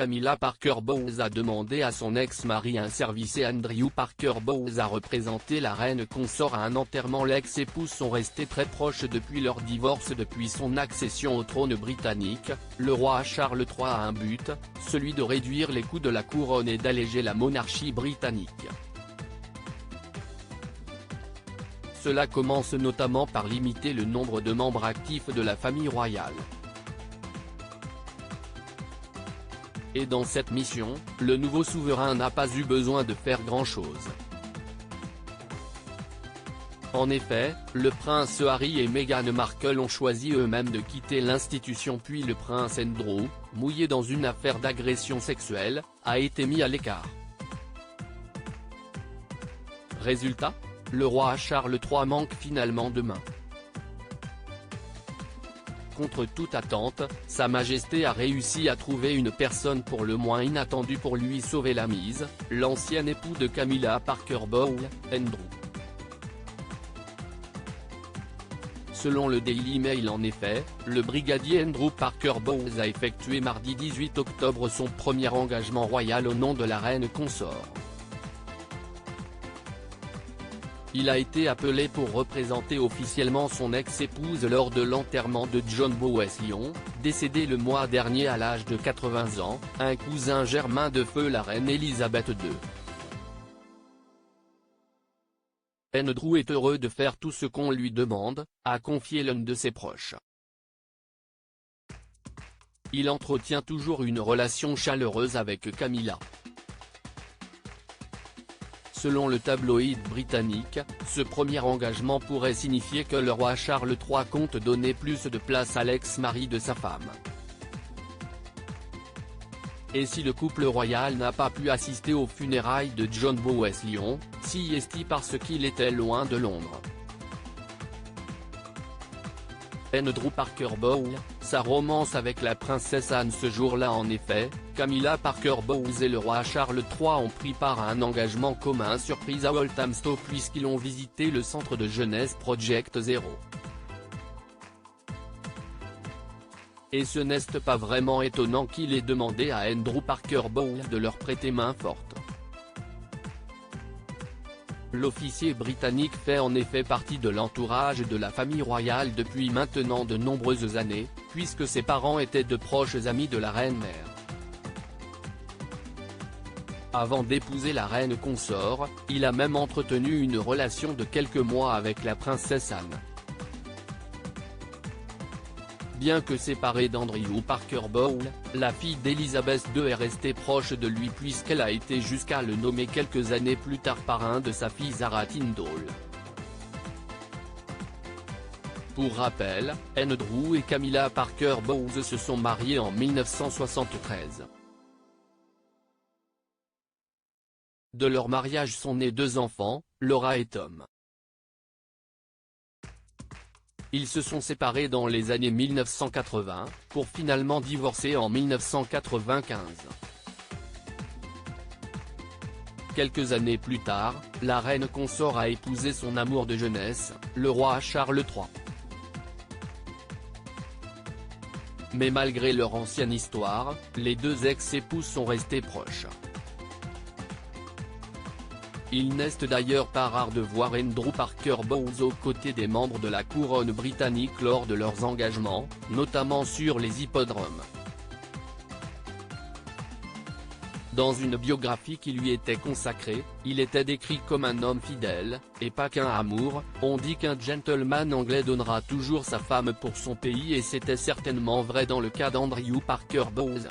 Camilla Parker Bowles a demandé à son ex-mari un service et Andrew Parker Bowles a représenté la reine consort à un enterrement. L'ex-époux sont restés très proches depuis leur divorce. Depuis son accession au trône britannique, le roi Charles III a un but, celui de réduire les coûts de la couronne et d'alléger la monarchie britannique. Cela commence notamment par limiter le nombre de membres actifs de la famille royale. Et dans cette mission, le nouveau souverain n'a pas eu besoin de faire grand-chose. En effet, le prince Harry et Meghan Markle ont choisi eux-mêmes de quitter l'institution, puis le prince Andrew, mouillé dans une affaire d'agression sexuelle, a été mis à l'écart. Résultat ? Le roi Charles III manque finalement de main. Contre toute attente, Sa Majesté a réussi à trouver une personne pour le moins inattendue pour lui sauver la mise, l'ancien époux de Camilla Parker Bowles, Andrew. Selon le Daily Mail, en effet, le brigadier Andrew Parker Bowles a effectué mardi 18 octobre son premier engagement royal au nom de la reine consort. Il a été appelé pour représenter officiellement son ex-épouse lors de l'enterrement de John Bowes-Lyon, décédé le mois dernier à l'âge de 80 ans, un cousin germain de feu la reine Elisabeth II. Andrew est heureux de faire tout ce qu'on lui demande, a confié l'un de ses proches. Il entretient toujours une relation chaleureuse avec Camilla. Selon le tabloïd britannique, ce premier engagement pourrait signifier que le roi Charles III compte donner plus de place à l'ex-mari de sa femme. Et si le couple royal n'a pas pu assister aux funérailles de John Bowes-Lyon, si est-il parce qu'il était loin de Londres. Andrew Parker Bowles, sa romance avec la princesse Anne. Ce jour-là, en effet, Camilla Parker Bowles et le roi Charles III ont pris part à un engagement commun surprise à Walthamstow puisqu'ils ont visité le centre de jeunesse Project Zero. Et ce n'est pas vraiment étonnant qu'il ait demandé à Andrew Parker Bowles de leur prêter main forte. L'officier britannique fait en effet partie de l'entourage de la famille royale depuis maintenant de nombreuses années, puisque ses parents étaient de proches amis de la reine-mère. Avant d'épouser la reine consort, il a même entretenu une relation de quelques mois avec la princesse Anne. Bien que séparée d'Andrew Parker Bowles, la fille d'Elizabeth II est restée proche de lui puisqu'elle a été jusqu'à le nommer quelques années plus tard parrain de sa fille Zara Tindall. Pour rappel, Andrew et Camilla Parker Bowles se sont mariés en 1973. De leur mariage sont nés 2 enfants, Laura et Tom. Ils se sont séparés dans les années 1980, pour finalement divorcer en 1995. Quelques années plus tard, la reine consort a épousé son amour de jeunesse, le roi Charles III. Mais malgré leur ancienne histoire, les 2 ex-épouses sont restés proches. Il n'est d'ailleurs pas rare de voir Andrew Parker Bowles aux côtés des membres de la couronne britannique lors de leurs engagements, notamment sur les hippodromes. Dans une biographie qui lui était consacrée, il était décrit comme un homme fidèle, et pas qu'un amour. On dit qu'un gentleman anglais donnera toujours sa femme pour son pays et c'était certainement vrai dans le cas d'Andrew Parker Bowles.